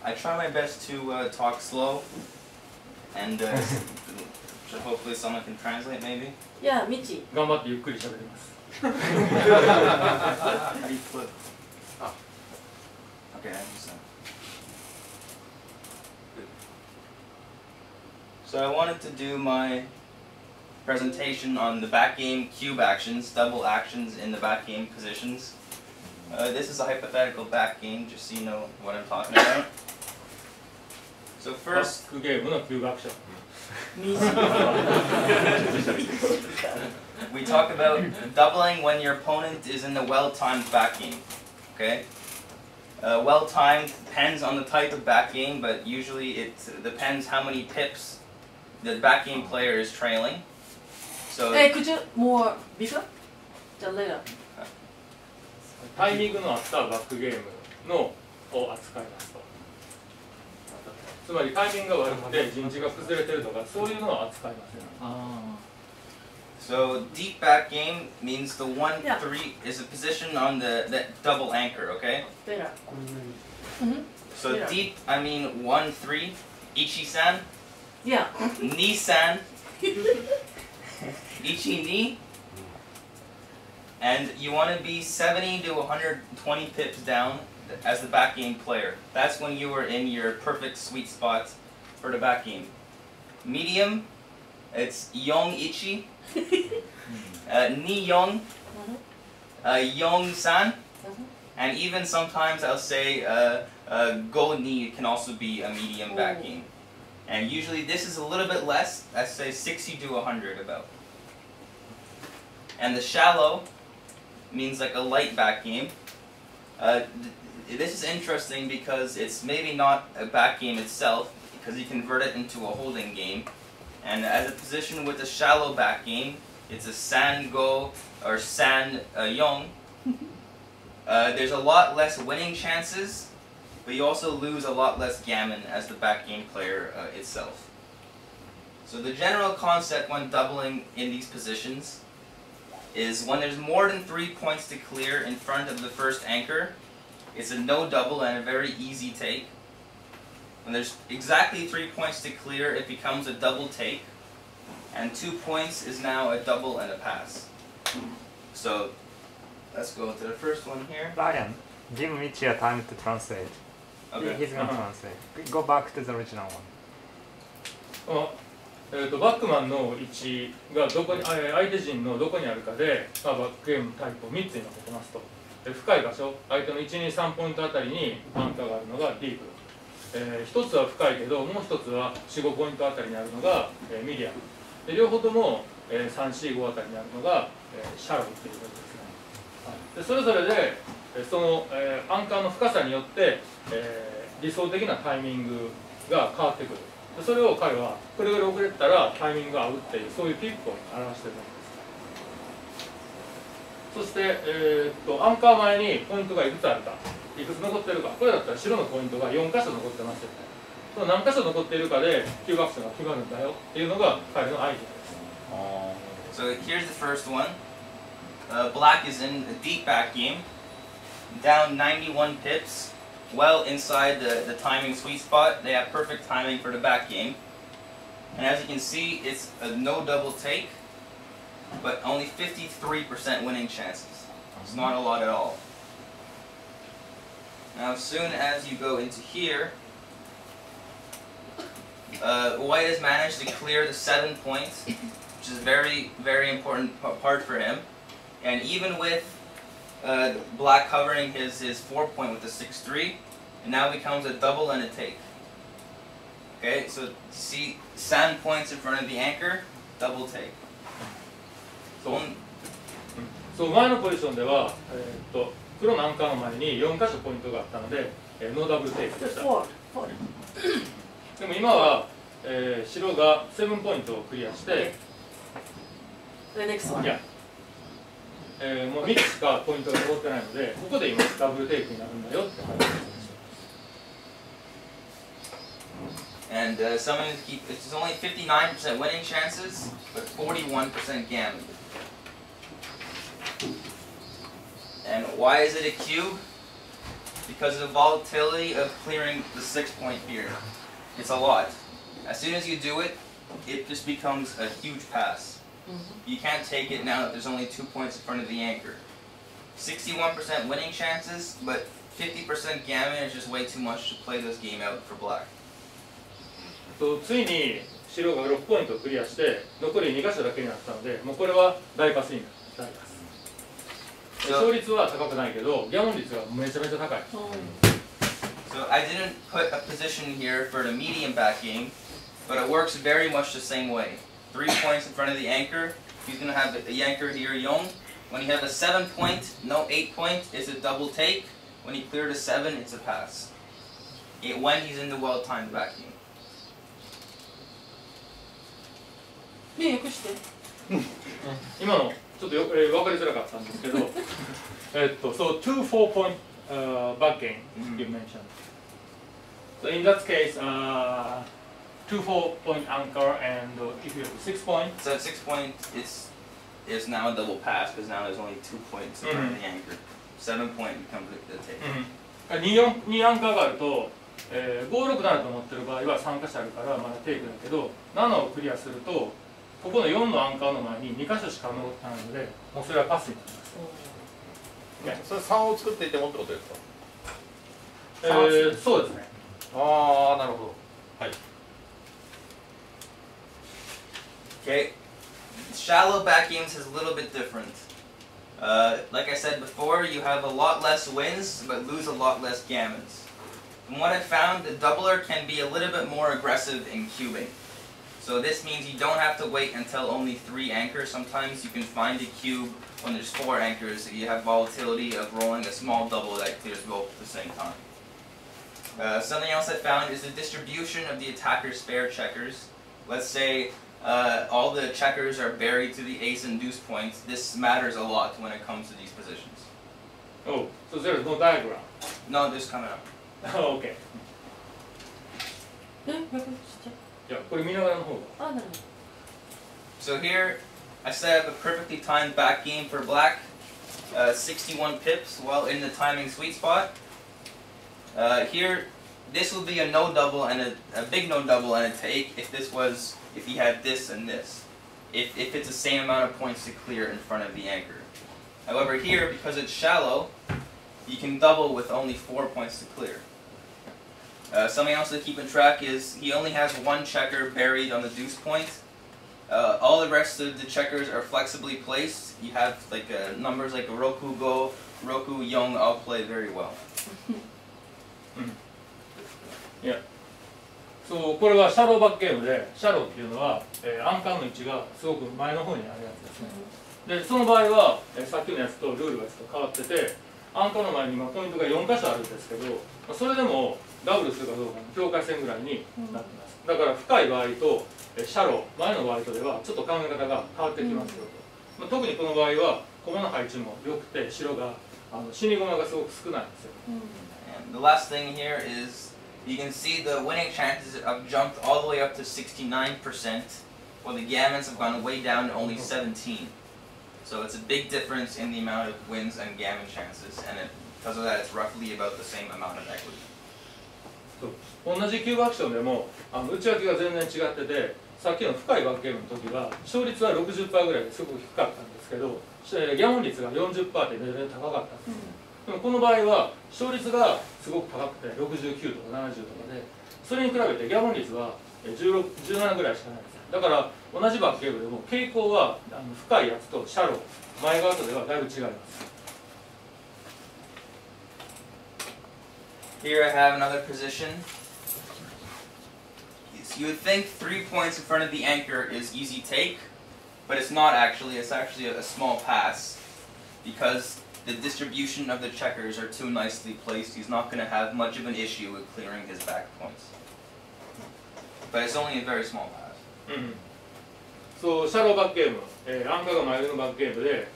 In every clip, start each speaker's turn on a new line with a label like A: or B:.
A: I try my best to talk slow, and so hopefully someone can translate maybe.
B: Yeah, Michi.
C: 頑張ってゆっくり喋ります。
A: How do you flip? Oh. Okay, I understand. So I wanted to do my presentation on the backgame cube actions, double actions in the backgame positions. This is a hypothetical backgame, just so you know what I'm talking about. So first,
C: バックゲームのキューブアクション。
A: we talk about doubling when your opponent is in the well-timed backgame. Okay? Well-timed depends on the type of backgame, but usually it depends how many pips the backgame player is trailing. So
B: could you more bigger? Just later.
C: タイミングのあったバックゲームのを扱いますと。つまりタイミングが悪くて陣地が崩れてるとかそういうのは扱いません。
A: So deep back game means the 1-3 is a position on the double anchor, okay?
B: Later.
A: So
B: Yeah.
A: deep, I mean 1-3, Ichi-san,
B: Yeah.
A: Ni-san, Ichi-ni, and you want to be 70 to 120 pips down as the back game player. That's when you are in your perfect sweet spot for the back game. Medium, it's Yong-ichi, Ni-yong, Yong-san, and even sometimes I'll say Go-ni can also be a medium back game. And usually this is a little bit less, I say 60 to 100 about. And the shallow means like a light back game. This is interesting because it's maybe not a back game itself, because you convert it into a holding game. And as a position with a shallow back game, it's a san go or san yong. There's a lot less winning chances, but you also lose a lot less gammon as the back game player itself. So the general concept when doubling in these positions is when there's more than 3 points to clear in front of the first anchor, it's a no double and a very easy take. When there's exactly 3 points to clear, it becomes a double take, and 2 points is now a double and a pass. So let's go to the first one here.
D: Ryan, give Michi a time to translate.
A: Okay.
D: He's going to translate. Go back to the original one.
C: バックマンの位置がどこに相手陣のどこにあるかで、バックゲームタイプを3つに分けてますと。深い場所、相手の 1,2,3 ポイントあたりにアンカーがあるのがディープ。1つは深いけど、もう1つは 4,5 ポイントあたりにあるのがミディアム。で両方とも3、4、5あたりにあるのがシャローっていうことですね。でそれぞれでそのアンカーの深さによって理想的なタイミングが変わってくる。それを彼はこれぐらい遅れてたらタイミングが合うっていうそういうピップを表しているわけです。そして、アンカー前にポイントがいくつあるかいくつ残ってるかこれだったら白のポイントが4箇所残ってますよね。その何箇所残っているかでキューブアクションが決まるんだよっていうのが彼のアイデアです。
A: So here's the first one. Black is in a deep back game, down 91 pips. Well inside the timing sweet spot. They have perfect timing for the back game. And as you can see, it's a no double take, but only 53% winning chances. It's not a lot at all. Now as soon as you go into here, White has managed to clear the 7 points, which is a very, very important part for him. And even with Black covering his 4 point with the 6-3, and now becomes a double and a take. Okay, so see 7 points in front of the anchor, double take.
C: そう前のポジションでは、黒のアンカーの前に4箇所ポイントがあったので、ノーダブルテイクでした。でも今は、白が7ポイントをクリアして、いや。もう3つしかポイントが残ってないので、ここで今ダブルテイクになるんだよって話をしてました。
A: And someone keep it's only 59% winning chances, but 41% gammon. And why is it a cube? because of the volatility of clearing the 6-point here. It's a lot. As soon as you do it, it just becomes a huge pass. You can't take it now that there's only 2 points in front of the anchor. 61% winning chances, but 50% gammon is just way too much to play this game out for black.
C: ついに白が6ポイントをクリアして残り2箇所だけになったので、もうこれは大パスになります。勝率は高くないけど、ギャモン率がめちゃめちゃ高い。
A: So I didn't put a position here for the medium back game, but it works very much the same way. 3 points in front of the anchor. He's going to have the anchor here, Young. When you have a 7-point, no 8-point, it's a double take. When he cleared a 7, it's a pass. When he's in the well-timed back game.
B: ね、訳して。
C: 今のちょっと分かりづらかったんですけど、so 2 4-point back game you mentioned. So in that case, 2 4-point anchor and if you have 6 point.
A: So at 6 point, it's now a double pass because now there's only 2 points in front of the anchor. 7 point becomes the take.
C: 2アンカーがあると、567と思ってる場合は3箇所あるからまだテイクだけど、7をクリアするとここの4のアンカーの前に2箇所しか残ってないので、もうそれはパスになります。
E: それ3を作っていてもってことですか？
C: そうですね。
E: ああ、なるほど。はい。
A: Okay, shallow back games is a little bit different. Like I said before, you have a lot less wins, but lose a lot less gammons. From what I found, the doubler can be a little bit more aggressive in cubing. So this means you don't have to wait until only 3 anchors. Sometimes you can find a cube when there's 4 anchors, so you have volatility of rolling a small double that clears both at the same time. Something else I found is the distribution of the attacker's spare checkers. Let's say all the checkers are buried to the ace and deuce points. This matters a lot when it comes to these positions.
C: Oh, so there is no diagram.
A: No, this coming up.
C: Oh, okay.
B: ね、訳して。
C: いや、これ見ながらの方が。
B: あ、なるほど。
A: So here, I set up a perfectly timed back game for black. 61 pips while in the timing sweet spot. Here, this will be a no double and a big no double and a take if he had this and this. If it's the same amount of points to clear in front of the anchor. However, here, because it's shallow, you can double with only 4 points to clear. Something else to keep in track is he only has 1 checker buried on the deuce point. All the rest of the checkers are flexibly placed. You have like numbers like Roku Go, Roku Young all play very well.
C: いや、そうこれはシャローバックゲームで、シャローっていうのは、アンカーの位置がすごく前の方にあるやつですね。で、その場合は、さっきのやつとルールがちょっと変わってて、アンカーの前にポイントが4箇所あるんですけど、それでもダブルするかどうかの境界線ぐらいになってます。だから深い場合とシャロー、前の場合とではちょっと考え方が変わってきますよと。特にこの場合は駒の配置も良くて白が死に駒がすごく少ないんですよ。
A: And the last thing here is you can see the winning chances have jumped all the way up to 69%, while the gammons have gone way down to only 17. So it's a big difference in the amount of wins and gammon chances, and because of that, it's roughly about the same amount of equity.
C: 同じキューブアクションでも内訳が全然違ってて、さっきの深いバックゲームの時は勝率は 60% ぐらいですごく低かったんですけど、ギャモン率が 40% って全然高かったんです。でもこの場合は勝率がすごく高くて69とか70とかで、それに比べてギャモン率は16、17ぐらいしかないんです。だから同じバックゲームでも傾向は深いやつとシャロー、前側とではだいぶ違います。
A: Here I have another position. So you would think 3 points in front of the anchor is easy take, but it's not actually. It's actually a small pass because the distribution of the checkers are too nicely placed. He's not going to have much of an issue with clearing his back points. But it's only a very small pass.
C: そう、シャローバックゲーム、アンカーが前のバックゲームで、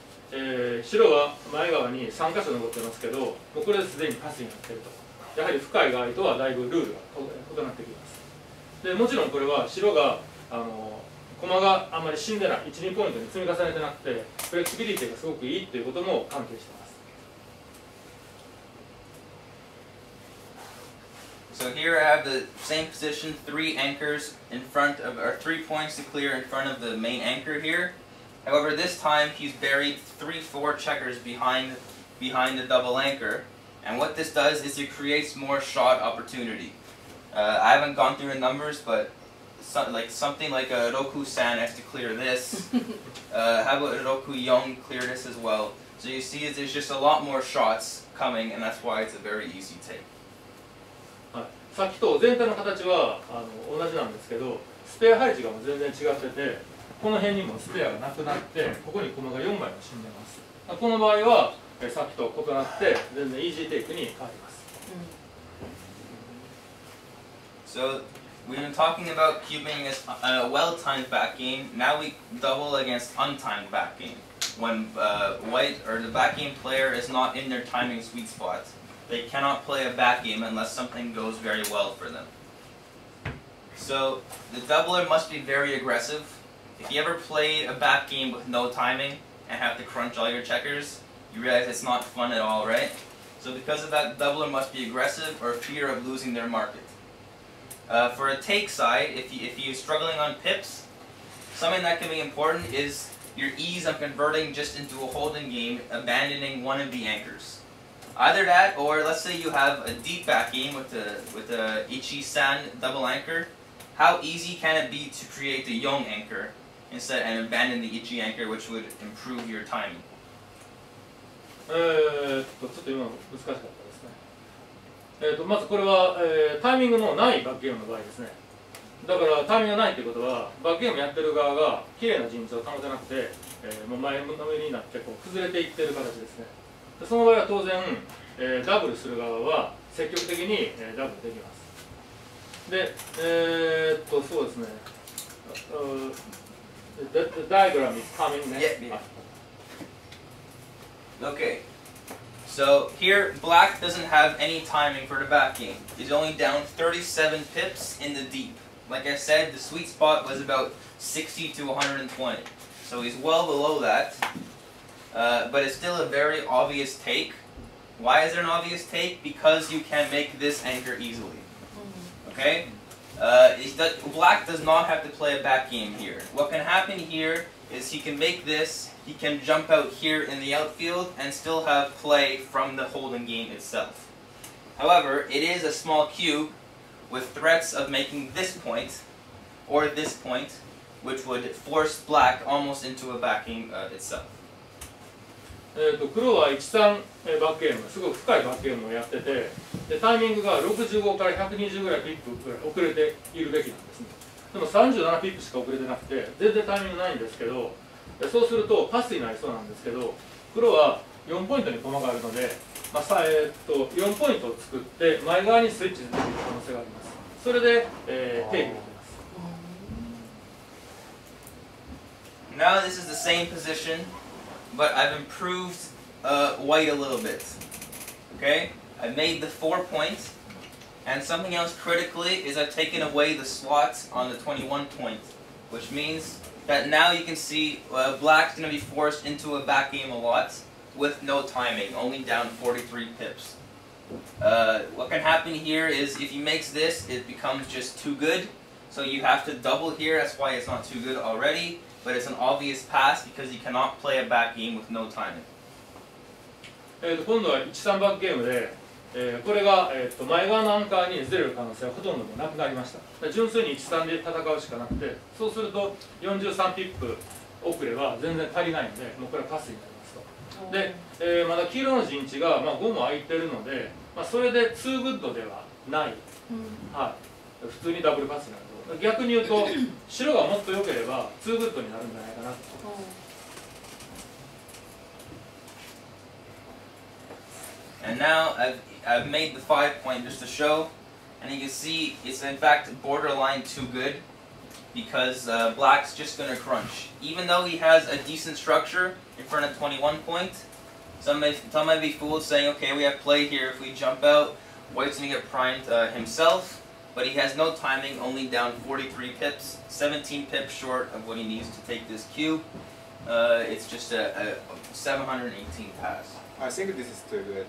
C: 白は前側に3箇所残ってますけど、もうこれですでにパスになっていると。やはり深い場合とはだいぶルールが異なってきます。でもちろんこれは白が駒があんまり死んでない、1、2ポイントに積み重ねてなくて、フレキシビリティがすごくいいということも関係しています。
A: So here I have the same position, 3 anchors in front of, or 3 points to clear in front of the main anchor here. However, this time he's buried 3-4 checkers behind the double anchor, and what this does is it creates more shot opportunity. I haven't gone through the numbers, but something like a Roku-san has to clear this. How about Roku-young clear this as well? So you see there's just a lot more shots coming, and that's why it's a very easy take.
C: さっきと全体の形は同じなんですけど、スペア配置がもう全然違ってて、この辺にもスペアがなくなって、ここに駒が4枚も死んでます。この場合はさっきと異なって全然イージーテイクに変わります。
A: So we've been talking about cubing as a well-timed back game. Now we double against untimed back game. When white or the back game player is not in their timing sweet spot, they cannot play a back game unless something goes very well for them. So the doubler must be very aggressive. If you ever played a back game with no timing and have to crunch all your checkers, you realize it's not fun at all, right? So because of that, the doubler must be aggressive or fear of losing their market. For a take side, if you're struggling on pips, something that can be important is your ease of converting just into a holding game, abandoning one of the anchors. Either that, or let's say you have a deep back game with the Ichi-san double anchor. How easy can it be to create the Young anchor instead and abandon the Ichi anchor, which would improve your timing?
C: ちょっと今難しかったですね。まずこれは、タイミングのないバックゲームの場合ですね。だからタイミングがないということはバックゲームやってる側が綺麗な陣地を保てなくて、もう前のめりになってこう崩れていっている形ですね。でその場合は当然、ダブルする側は積極的に、ダブルできます。で、そうですね。The diagram is coming next.
A: Yeah. Okay. So here, black doesn't have any timing for the back game. He's only down 37 pips in the deep. Like I said, the sweet spot was about 60 to 120. So he's well below that. But it's still a very obvious take. Why is there an obvious take? Because you can make this anchor easily. Okay? Black does not have to play a back game here. What can happen here is he can make this, he can jump out here in the outfield and still have play from the holding game itself. However, it is a small cube with threats of making this point or this point, which would force black almost into a back game itself.
C: 黒は13バックゲーム、すごく深いバックゲームをやってて、でタイミングが65から120ぐらいピップぐらい遅れているべきなんですね。でも37ピップしか遅れてなくて、全然タイミングないんですけど、そうするとパスになりそうなんですけど、黒は4ポイントに駒があるので、4ポイントを作って前側にスイッチできる可能性があります。それで、テイクできます。
A: Now this is the same position, but I've improved white a little bit. Okay? I've made the 4 points, and something else critically is I've taken away the slots on the 21 point, which means that now you can see black's going to be forced into a back game a lot with no timing, only down 43 pips. What can happen here is if he makes this, it becomes just too good. So you have to double here, that's why it's not too good already. But it's an obvious pass because you cannot play a back game with no timing.
C: 今度は13バックゲームで、これが、前側のアンカーにずれる可能性はほとんどもなくなりました。純粋に13で戦うしかなくて、そうすると43ピップ遅れは全然足りないので、もうこれはパスになりますと。で、まだ黄色の陣地が、5も空いてるので、それで2グッドではない、はい、普通にダブルパスになる。逆に言うと白がもっと良ければ2グッドになるんじゃないかなと思います。
A: And now I've made the 5 point just to show, and you can see it's in fact borderline too good because black's just going to crunch. Even though he has a decent structure in front of 21 point, some might be fooled saying, okay, we have play here. If we jump out, white's going to get primed himself. But he has no timing, only down 43 pips, 17 pips short of what he needs to take this cube. It's just a 718 pass.
F: I think this is too good.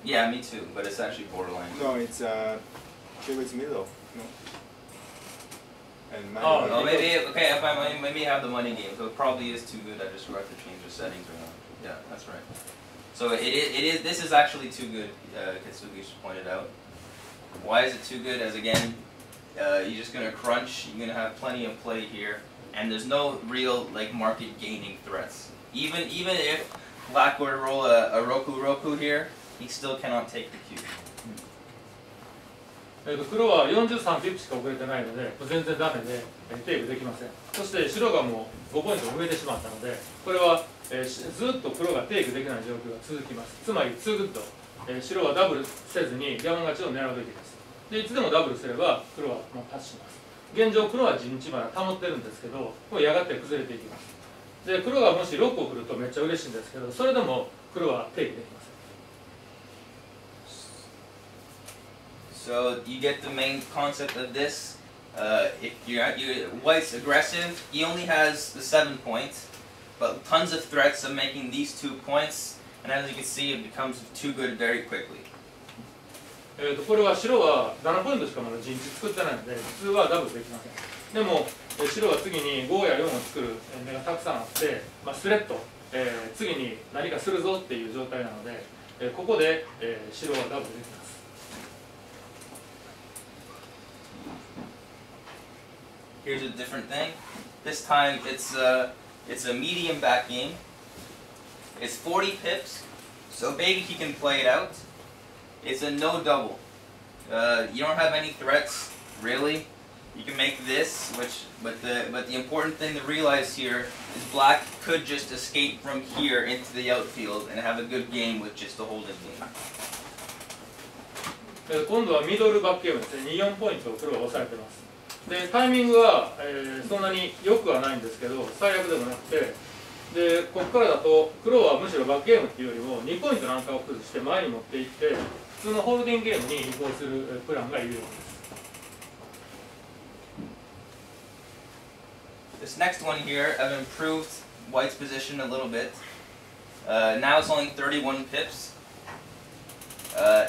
A: Yeah, me too, but it's actually borderline.
F: No, it's Maybe it's middle. No. And
C: Oh,
A: Oh, maybe okay. If I maybe have the money game, so it probably is too good. I just forgot to change the settings or not. Yeah, that's right. So it is. This is actually too good. Kitsugi pointed out. Why is it too good? As again, you're just gonna crunch. You're gonna have plenty of play here, and there's no real like market gaining threats. Even if Black were to roll a Roku here, he still cannot take the cube.
C: 黒は43ピップしか遅れてないので、全然ダメでテイクできません。そして白がもう5ポイント上げてしまったので、これは、ずっと黒がテイクできない状況が続きます。つまり2グッド、白はダブルせずにギャモン勝ちを狙うべきです。でいつでもダブルすれば黒はもうパスします。現状黒は陣地まで保ってるんですけど、これやがて崩れていきます。で黒がもし6を振るとめっちゃ嬉しいんですけど、それでも黒はテイクできません。
A: So you get the main concept of this. If White's aggressive, he only has the 7 points, but tons of threats of making these 2 points, and as you can see, it becomes too good very quickly.
C: これは白は7ポイントしかまだ陣地作ってないので、普通はダブルできません。でも白は次に5や4を作る目がたくさんあって、スレッド、次に何かするぞっていう状態なので、ここで白はダブルできます。
A: Here's a different thing. This time it's a medium back game. It's 40 pips, so maybe he can play it out. It's a no double. You don't have any threats really. You can make this, but the important thing to realize here is Black could just escape from here into the outfield and have a good game with just a holding game.
C: 今度はミドルバックゲームですね。24ポイントを黒は抑えてます。でタイミングは、そんなに良くはないんですけど、最悪でもなくて、でここからだと黒はむしろバックゲームっていうよりも2ポイントなんかを崩して前に持っていって普通のホールディングゲームに移行するプランが有用です。
A: This next one here, I've improved White's position a little bit. Now it's only 31 pips.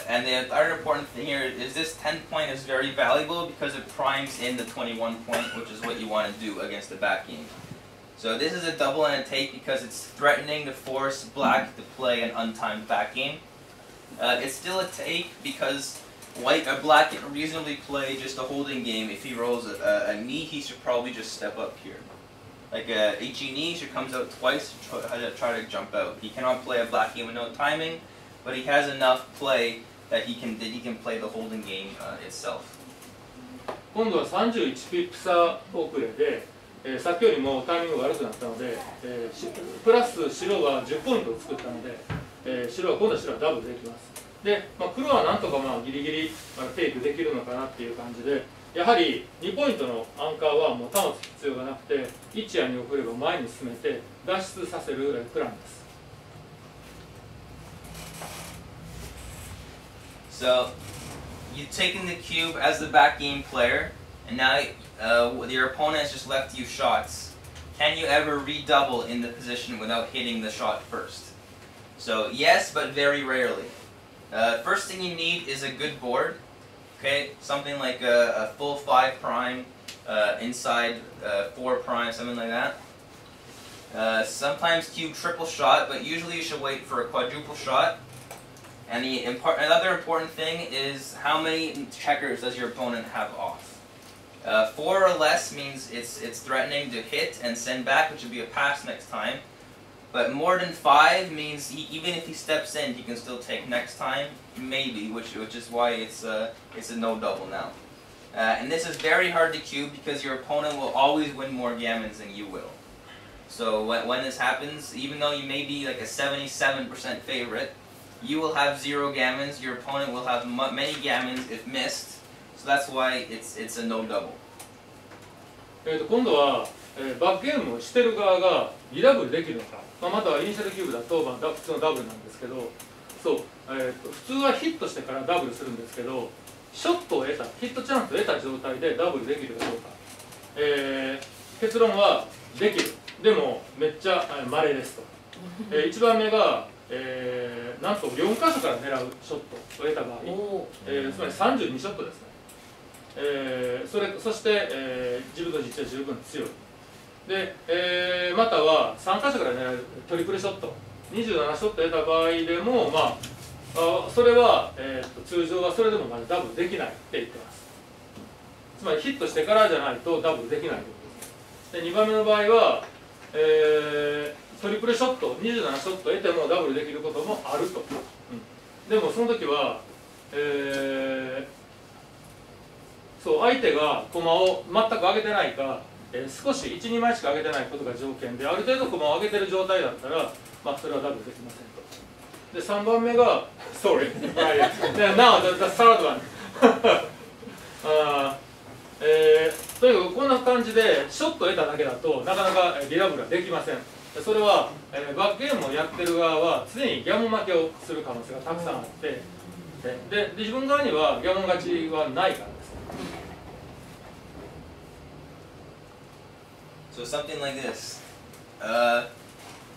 A: And the other important thing here is this 10 point is very valuable because it primes in the 21 point, which is what you want to do against the back game. So this is a double and a take because it's threatening to force Black to play an untimed back game. It's still a take because Black can reasonably play just a holding game. If he rolls a knee, he should probably just step up here. Like a Ichi knee should comes out twice to try to jump out. He cannot play a black game with no timing, but he has enough play that he can play the holding game itself.
C: 今度は31ピップ差遅れで、さっきよりもタイミングが悪くなったので、プラス白が10ポイントを作ったので、今度は白はダブルできます。で、黒はなんとかギリギリテイクできるのかなっていう感じで、やはり2ポイントのアンカーはもう保つ必要がなくて、1や2を振れば前に進めて脱出させるプランです。
A: So, you've taken the cube as the back game player, and now your opponent has just left you shots. Can you ever redouble in the position without hitting the shot first? So, yes, but very rarely. First thing you need is a good board. Okay, something like a full 5 prime, inside 4 prime, something like that. Sometimes cube triple shot, but usually you should wait for a quadruple shot. And another important thing is how many checkers does your opponent have off. 4 or less means it's threatening to hit and send back, which would be a pass next time. But more than 5 means even if he steps in, he can still take next time, maybe, which is why it's a no double now. And this is very hard to cube because your opponent will always win more gammons than you will. So when this happens, even though you may be like a 77% favorite, you will have 0 gammons. Your opponent will have many gammons if missed. So that's why it's a no double.
C: 今度はバックゲームをしてる側がリダブルできるのか、またはイニシャルキューブだと普通のダブルなんですけど、そう、普通はヒットしてからダブルするんですけど、ショットを得た、ヒットチャンスを得た状態でダブルできるかどうか、結論はできる。でもめっちゃ稀ですと。1番目が、なんと4箇所から狙うショットを得た場合、つまり32ショットですね。そして、自分の実地は十分強いで、または3箇所から狙えるトリプルショット27ショット得た場合でも、それは、通常はそれでもまだダブルできないって言ってます。つまりヒットしてからじゃないとダブルできないということです。で2番目の場合は、トリプルショット27ショット得てもダブルできることもあると、でもその時は、そう相手が駒を全く上げてないか、少し 1,2 枚しか上げてないことが条件である程度駒を上げてる状態だったら、それはダブルできませんと。で3番目が「Sorry now the third one 」とにかくこんな感じでショットを得ただけだとなかなかリダブルはできません。それは、バックゲームをやってる側は常にギャモン負けをする可能性がたくさんあって、で自分側にはギャモン勝ちはないからです。
A: So something like this.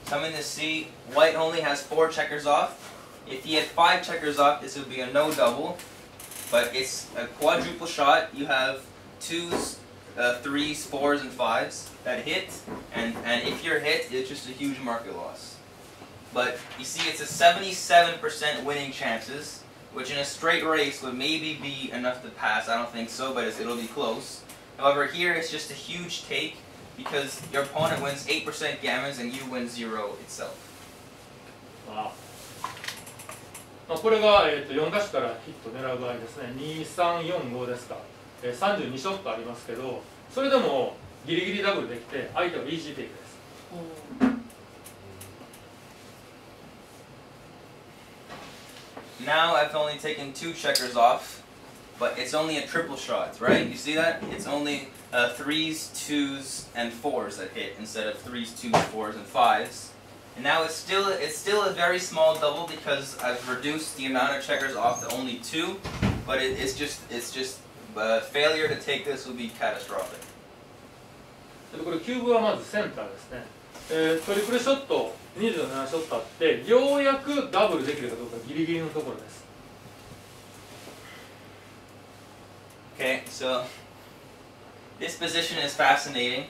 A: Coming to see, white only has 4 checkers off. If he had 5 checkers off, this would be a no double. But it's a quadruple shot. You have 2s, 3s, 4s, and 5s that hit. And if you're hit, it's just a huge market loss. But you see, it's a 77% winning chances, which in a straight race would maybe be enough to pass. I don't think so, but it'll be close. However, here it's just a huge take, because your opponent wins 8% gammons and you win 0 itself.
C: これが、4箇所からヒット狙う場合ですね。2、3、4、5ですか、32ショットありますけど、それでもギリギリダブルできて相手はイージーテイクです。
A: Now I've only taken 2 checkers off, but it's only a triple shot, right? You see that? It's only 3s, 2s, and 4s that hit instead of 3s, 2s, 4s, and 5s. And now it's still a very small double because I've reduced the amount of checkers off to only 2, but it's just failure to take this will be catastrophic.
C: これキューブはまずセンターですね。トリプルショット27ショットあってようやくダブルできるかどうかギリギリのところです。
A: Okay, so this position is fascinating.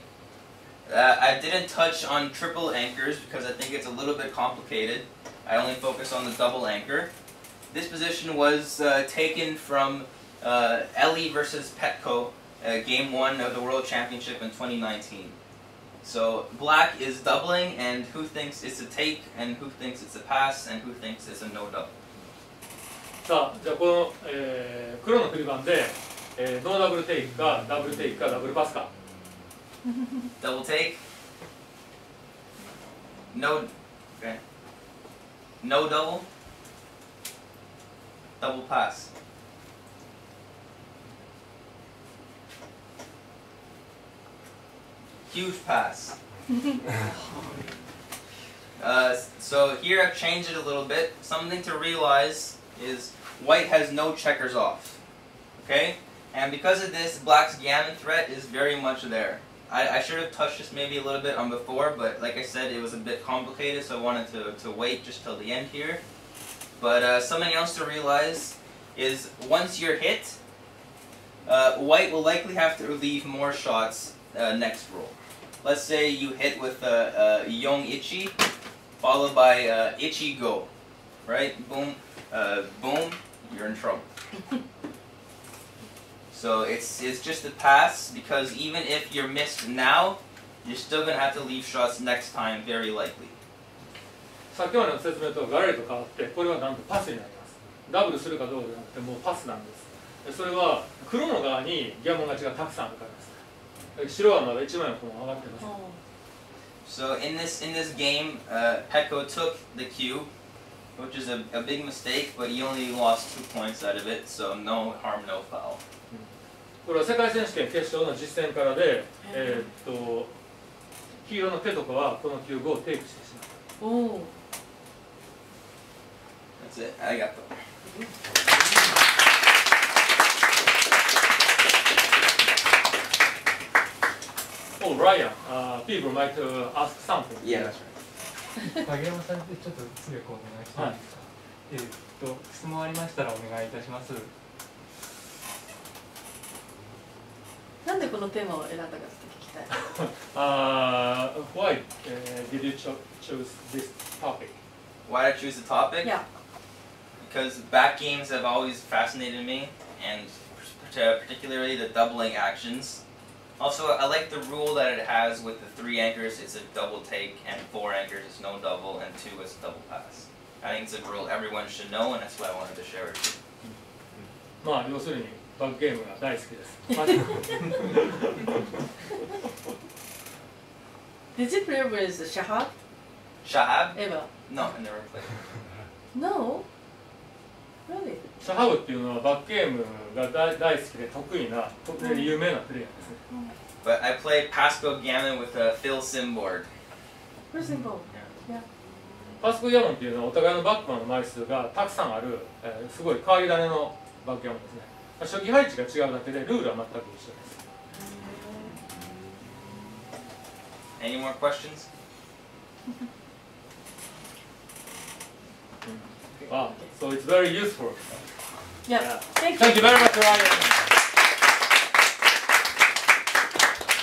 A: I didn't touch on triple anchors because I think it's a little bit complicated. I only focus on the double anchor. This position was taken from Ellie versus Petco, Game 1 of the World Championship in 2019. So black is doubling, and who thinks it's a take, and who thinks it's a pass, and who thinks it's a no double.
C: さあ、じゃあこの、黒の振り番で、ノーダブルテイクかダブルテイクかダブルパスか。
A: Double take? No. Okay. No double? Double pass. Huge pass. So here I've changed it a little bit. Something to realize is white has no checkers off. Okay? And because of this, black's gammon threat is very much there. I should have touched this maybe a little bit on before, but like I said, it was a bit complicated, so I wanted to wait just till the end here. But something else to realize is once you're hit, white will likely have to leave more shots next roll. Let's say you hit with Yong Ichi, followed by Ichi Go, right? Boom, boom, you're in trouble. So it's just a pass, because even if you're missed now, you're still going to have to leave shots next time, very likely.
C: さっきまでの説明とはガラリと変わって、これはなんとパスになります。ダブルするかどうかじゃなくてもうパスなんです。それは黒の側にギャモン勝ちがたくさんあるからです。白はまだ1枚の駒上がってます。
A: So in this game, Petco took the cube, which is a big mistake, but he only lost 2 points out of it, so no harm, no foul.
C: これは世界選手権決勝の実践からで、黄色の手とかはこのキューブをテイクしてしまった。
A: That's it. I got them.
C: Oh, Ryan, people might ask something.
A: Yeah, that's right.
F: 影山さんでちょっと通訳お願いしていいですか。質問ありましたらお願いいたします。
B: このテーマを選んだかって聞きたい。
C: Why did you choose this topic?
A: Why did I choose the topic?
B: Yeah.
A: Because back games have always fascinated me, and particularly the doubling actions. Also, I like the rule that it has with the 3 anchors, it's a double take, and 4 anchors, it's no double, and 2 is double pass. I think it's a rule everyone should know, and that's why I wanted to share it.
C: まあ要するにバックゲームが大好きです。
B: Did you play with Shahab
A: Shahab?
B: ever?
A: No, I never played.
B: No. Really?
C: シャハブっていうのはバックゲームが大好きで得意な有名なプレイヤーですね。
A: But I played Backgammon with a Phil Sim board.
B: First and goal. Yeah.
C: パスコギャモンっていうのはお互いのバックマンの枚数がたくさんある、すごい変わり種のバックギャモンですね。初期配置が違うだけでルールは全く一緒です。
A: Any more questions?
C: Wow, so it's very useful.
B: Yeah. Thank you.
C: Thank you very much, Ryan.